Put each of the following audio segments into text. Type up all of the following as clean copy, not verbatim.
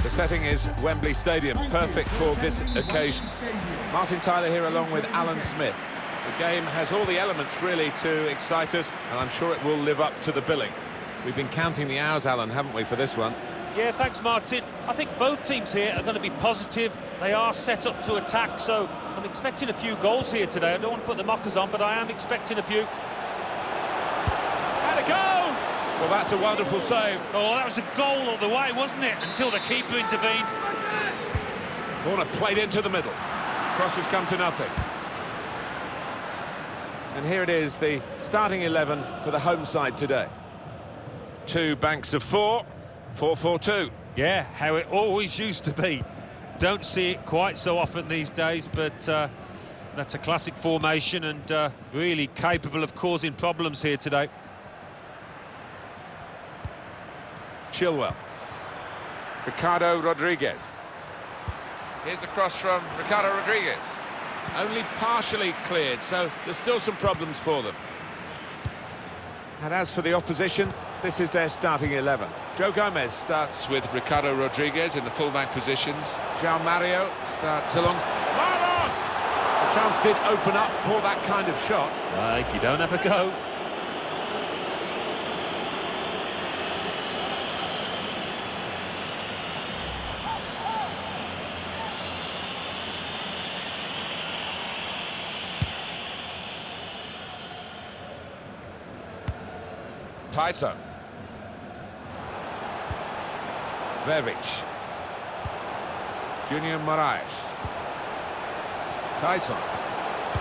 The setting is Wembley Stadium, perfect for this occasion. Martin Tyler here along with Alan Smith. The game has all the elements really to excite us, and I'm sure it will live up to the billing. We've been counting the hours, Alan, haven't we, for this one? Yeah, thanks, Martin. I think both teams here are going to be positive. They are set up to attack, so I'm expecting a few goals here today. I don't want to put the mockers on, but I am expecting a few. And a goal! Well, that's a wonderful save. Oh, that was a goal all the way, wasn't it? Until the keeper intervened. Corner played into the middle. Cross has come to nothing. And here it is, the starting 11 for the home side today. Two banks of four, 4-4-2. Yeah, how it always used to be. Don't see it quite so often these days, but that's a classic formation and really capable of causing problems here today. Chilwell. Ricardo Rodriguez. Here's the cross from Ricardo Rodriguez. Only partially cleared, so there's still some problems for them. And as for the opposition, this is their starting 11. Joe Gomez starts with Ricardo Rodriguez in the fullback positions. João Mario starts along. Maros! The chance did open up for that kind of shot. If you don't have a go. Tyson. Verbic. Junior Moraes. Tyson.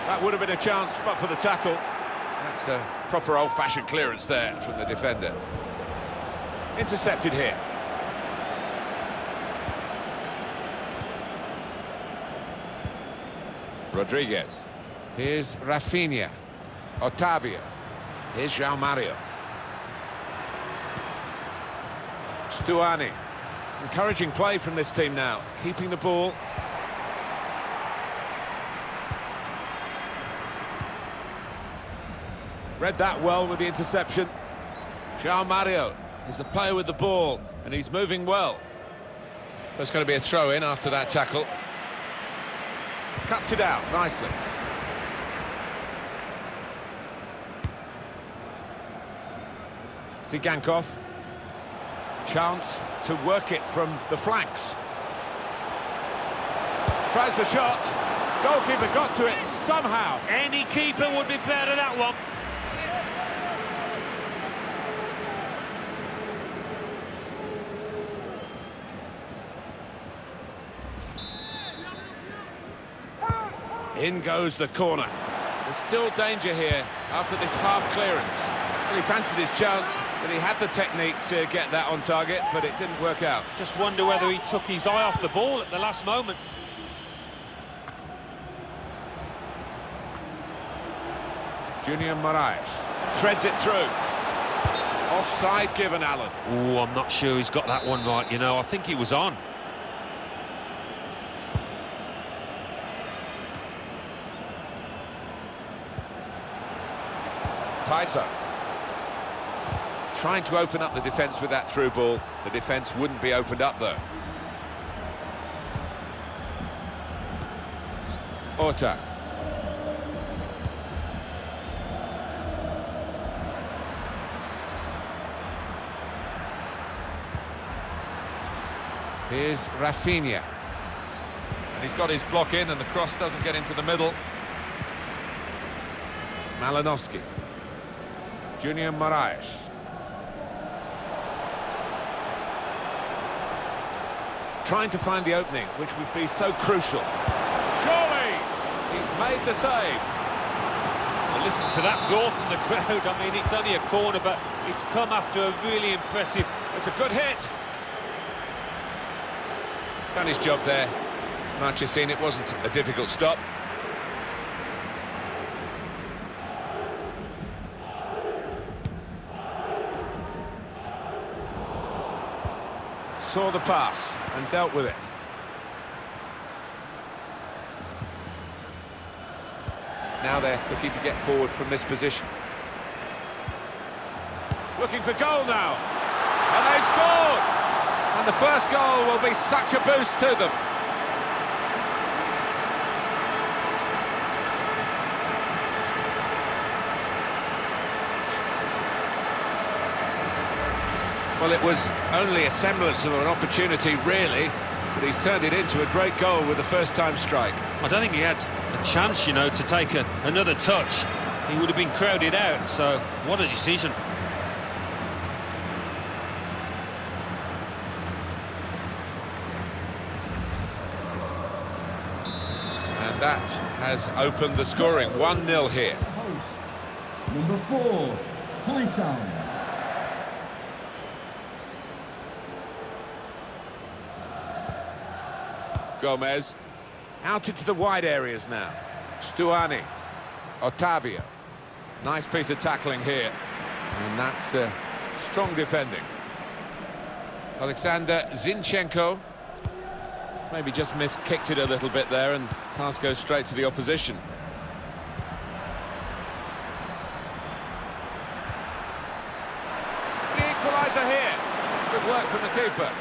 That would have been a chance, but for the tackle. That's a proper old-fashioned clearance there from the defender. Intercepted here. Rodriguez. Here's Rafinha. Otavio. Here's João Mario. Stuani. Encouraging play from this team now, keeping the ball. Read that well with the interception. João Mario is the player with the ball, and he's moving well. There's going to be a throw-in after that tackle. Cuts it out nicely. Zigankov. Chance to work it from the flanks. Tries the shot. Goalkeeper got to it somehow. Any keeper would be better at that one. In goes the corner. There's still danger here after this half clearance. He fancied his chance, but he had the technique to get that on target, but it didn't work out. Just wonder whether he took his eye off the ball at the last moment. Junior Moraes threads it through. Offside given, Alan. Oh, I'm not sure he's got that one right, you know. I think he was on. Tyson. Trying to open up the defence with that through ball. The defence wouldn't be opened up, though. Orta. Here's Rafinha. And he's got his block in, and the cross doesn't get into the middle. Malinowski. Junior Moraes. Trying to find the opening, which would be so crucial. Surely! He's made the save. Well, listen to that roar from the crowd. I mean, it's only a corner, but it's come after a really impressive... It's a good hit. Done his job there. Marchesine, it wasn't a difficult stop. Saw the pass and dealt with it. Now they're looking to get forward from this position. Looking for goal now. And they've scored! And the first goal will be such a boost to them. Well, it was only a semblance of an opportunity, really, but he's turned it into a great goal with the first-time strike. I don't think he had a chance, you know, to take another touch. He would have been crowded out, so what a decision. And that has opened the scoring. 1-0 here. Hosts, number 4, Tyson. Gomez out into the wide areas now. Stuani, Ottavio. Nice piece of tackling here, and that's strong defending. Alexander Zinchenko maybe just kicked it a little bit there, and pass goes straight to the opposition. The equaliser here. Good work from the keeper.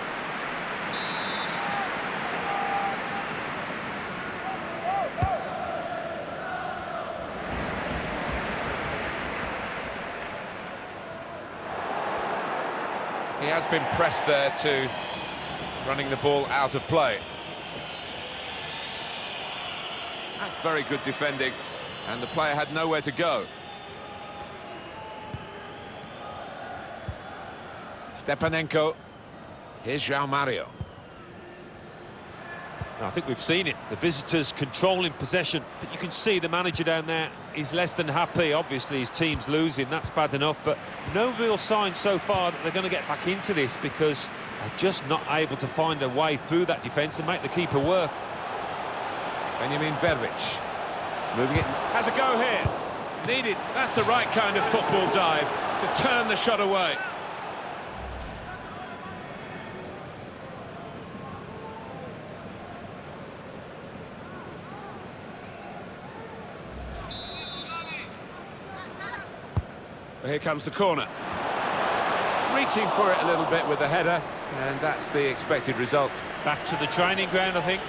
He has been pressed there to running the ball out of play. That's very good defending, and the player had nowhere to go. Stepanenko. Here's João Mario. I think we've seen it. The visitors controlling possession, but you can see the manager down there is less than happy. Obviously, his team's losing, that's bad enough, but no real sign so far that they're going to get back into this, because they're just not able to find a way through that defence and make the keeper work. Benjamin Verbic. Moving it. Has a go here. Needed. That's the right kind of football dive to turn the shot away. Here comes the corner. Reaching for it a little bit with the header, and that's the expected result. Back to the training ground, I think.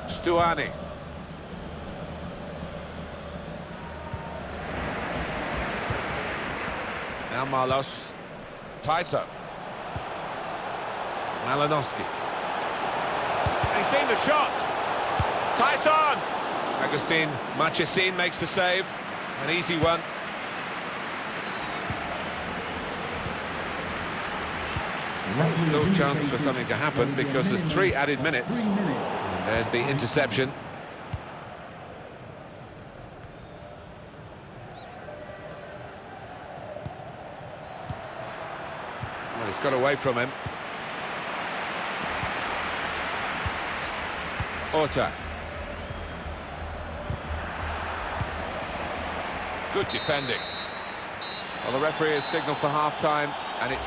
Stuani. Now Marlos. Tyson. Malinowski. And he's seen the shot. Tyson! Agustin Marchesín makes the save. An easy one. Still chance for something to happen, because there's 3 added minutes. There's the interception. Well, he's got away from him. Orta. Good defending. Well, the referee has signalled for half-time, and it's...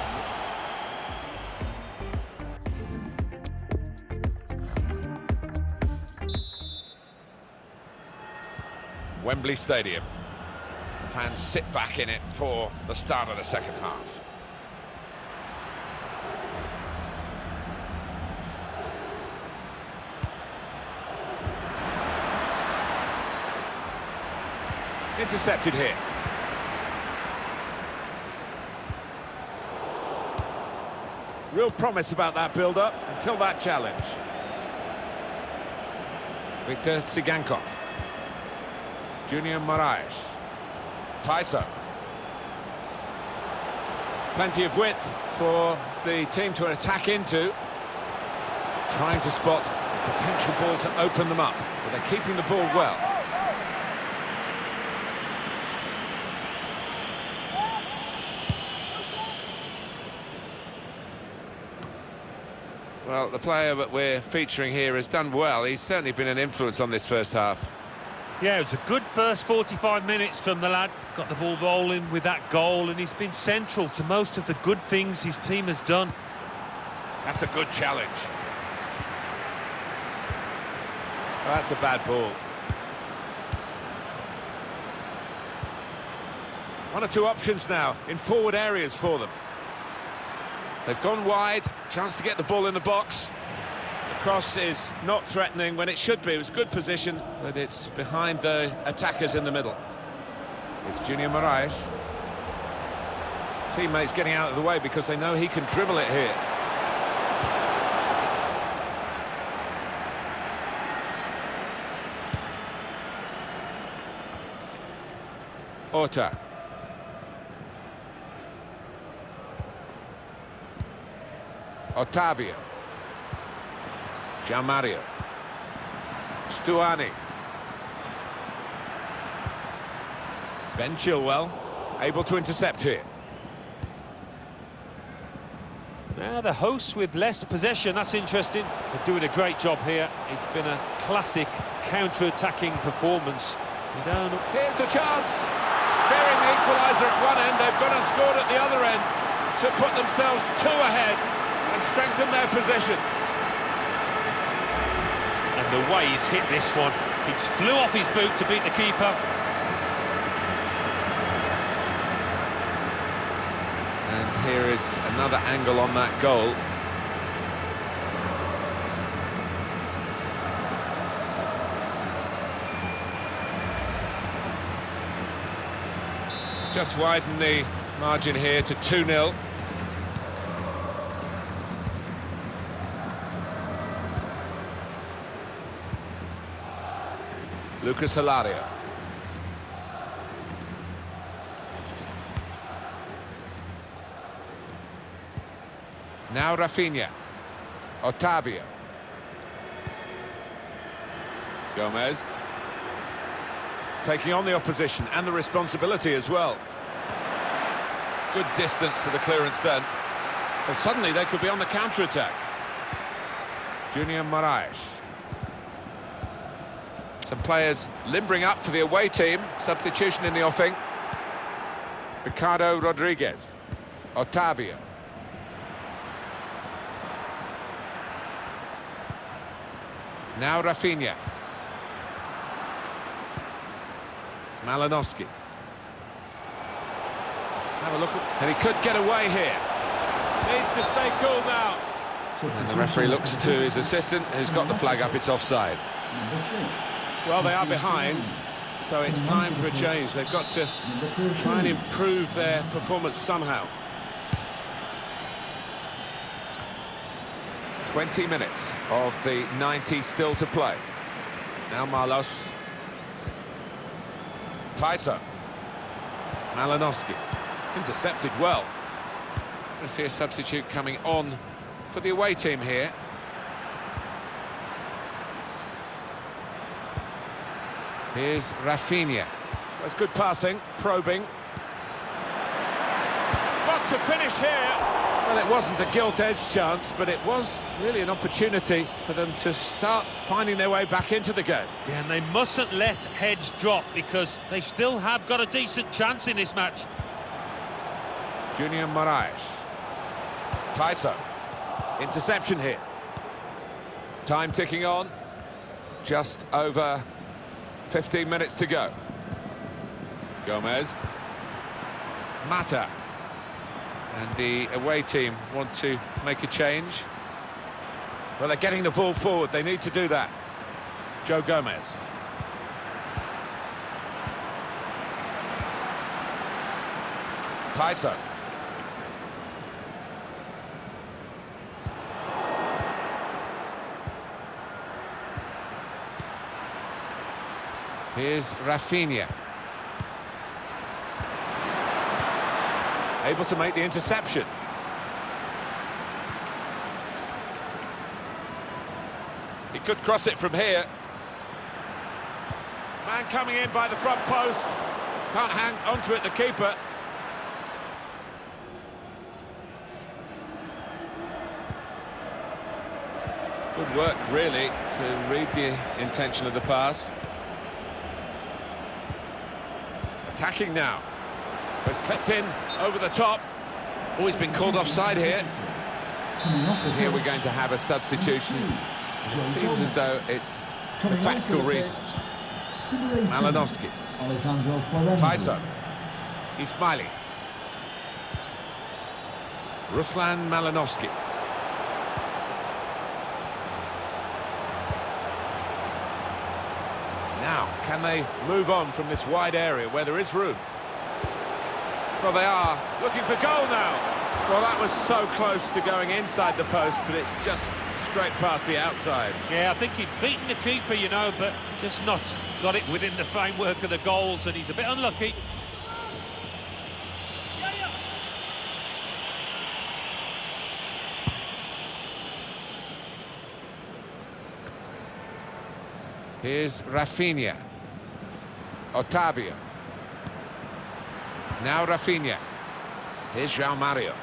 Wembley Stadium. The fans sit back in it for the start of the second half. Intercepted here. Real promise about that build-up until that challenge. Viktor Tsigankov. Junior Moraes. Tyson. Plenty of width for the team to attack into. Trying to spot a potential ball to open them up, but they're keeping the ball well. Well, the player that we're featuring here has done well. He's certainly been an influence on this first half. Yeah, it was a good first 45 minutes from the lad. Got the ball rolling with that goal, and he's been central to most of the good things his team has done. That's a good challenge. Oh, that's a bad ball. One or two options now in forward areas for them. They've gone wide, chance to get the ball in the box. The cross is not threatening when it should be. It was good position, but it's behind the attackers in the middle. It's Junior Moraes. Teammates getting out of the way because they know he can dribble it here. Orta. Ottavio. Gianmario. Stuani. Ben Chilwell, able to intercept here. Now the hosts with less possession, that's interesting. They're doing a great job here. It's been a classic counter-attacking performance. Here's the chance. Fearing the equaliser at one end, they've gone and scored at the other end to put themselves 2 ahead and strengthen their position. And the way he's hit this one, he flew off his boot to beat the keeper. And here is another angle on that goal. Just widen the margin here to 2-0. Lucas Hilario. Now Rafinha. Ottavio. Gomez. Taking on the opposition and the responsibility as well. Good distance to the clearance then. But suddenly they could be on the counter-attack. Junior Moraes. Some players limbering up for the away team. Substitution in the offing. Ricardo Rodriguez. Ottavio. Now Rafinha. Malinowski. Have a look, and he could get away here. Needs to stay cool now. And the referee looks to his assistant, who's got the flag up. It's offside. Well, they are behind, so it's time for a change. They've got to try and improve their performance somehow. 20 minutes of the 90 still to play. Now Marlos. Tyson. Malinowski. Intercepted well. I see a substitute coming on for the away team here. Here's Rafinha. That's good passing, probing. What to finish here? Well, it wasn't a gilt-edged chance, but it was really an opportunity for them to start finding their way back into the game. Yeah, and they mustn't let heads drop because they still have got a decent chance in this match. Junior Moraes. Tyson. Interception here. Time ticking on. Just over 15 minutes to go. Gomez. Mata. And the away team want to make a change. Well, they're getting the ball forward. They need to do that. Joe Gomez. Tyson. Here's Rafinha. Able to make the interception. He could cross it from here. Man coming in by the front post. Can't hang onto it, the keeper. Good work, really, to read the intention of the pass. Attacking now. It's clipped in over the top. Oh, he's been called offside here. Here we're going to have a substitution. It seems as though it's for tactical reasons. Malinowski. Tyson. Ismaili. Ruslan Malinovsky. Now, can they move on from this wide area where there is room? Well, they are looking for goal now. Well, that was so close to going inside the post, but it's just straight past the outside. Yeah, I think he'd beaten the keeper, you know, but just not got it within the framework of the goals, and he's a bit unlucky. Here's Rafinha. Otavio. Now Rafinha. Here's João Mario.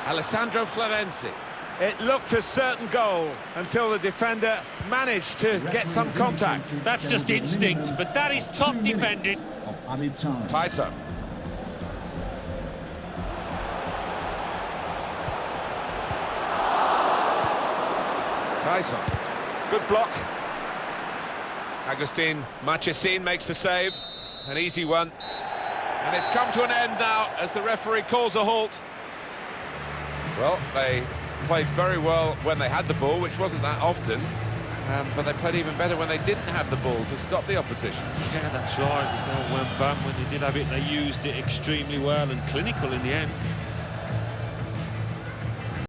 Alessandro Florenzi. It looked a certain goal until the defender managed to get some contact. That's just instinct, but that is top defending. Of added time. Tyson. Tyson. Good block. Agustin Marchesín makes the save. An easy one. And it's come to an end now as the referee calls a halt. Well, they played very well when they had the ball, which wasn't that often. But they played even better when they didn't have the ball to stop the opposition. Yeah, that's right. When they did have it, they used it extremely well and clinical in the end.